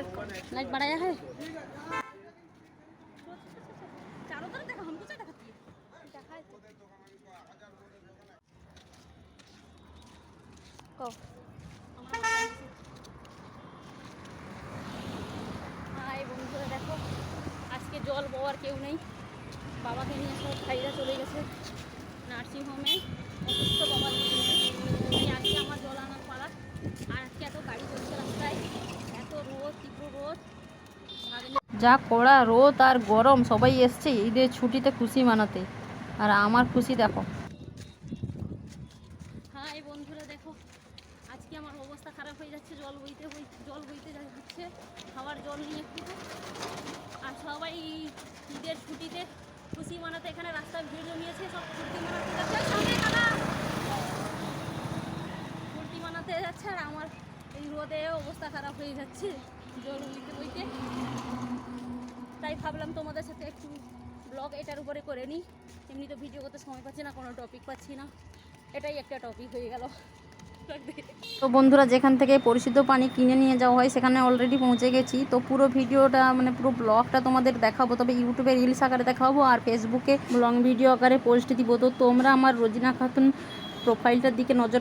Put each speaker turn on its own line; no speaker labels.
light बढ़ाया है चारों तरफ देखो हमको क्या दिखाती है হাই বন্ধুরা দেখো আজকে জল বওয়ার কেউ নেই বাবাকে নিয়ে সব ভাইরা চলে গেছে নার্সিংহোমে অসুস্থ বাবার আজকে আমার জল আনার পালা আর আজকে এত গাড়ি চলছে রাস্তায় এত রোদ তীব্র রোদ যা কড়া রোদ আর গরম সবাই এসছে ঈদের ছুটিতে খুশি মানাতে আর আমার খুশি দেখো হ্যাঁ এই বন্ধুরা দেখো আজকে আমার অবস্থা খারাপ হয়ে যাচ্ছে জল বইতে যাচ্ছে খাওয়ার জল নিয়ে একটু আর সবাই ঈদের ছুটিতে খুশি মানাতে এখানে রাস্তায় ভিড় জমিয়েছে সব ফুর্তি মানাতে যাচ্ছে আর আমার এই রোদে অবস্থা খারাপ হয়ে যাচ্ছে জল বইতে তাই ভাবলাম তোমাদের সাথে একটু ব্লগ এটার উপরে করে নিই এমনি তো ভিডিও করতে সময় পাচ্ছি না কোনো টপিক পাচ্ছি না এটাই একটা টপিক হয়ে গেল তো বন্ধুরা যেখান থেকে পরিশুদ্ধ পানি কিনে নিয়ে যাওয়া হয় সেখানে অলরেডি পৌঁছে গেছি তো পুরো ভিডিওটা মানে পুরো ব্লগটা তোমাদের দেখাবো তবে ইউটিউবে রিলস আকারে দেখাবো আর ফেসবুকে লং ভিডিও আকারে পোস্ট দিব তো তোমরা আমার রোজিনা খাতুন প্রোফাইলটার দিকে নজর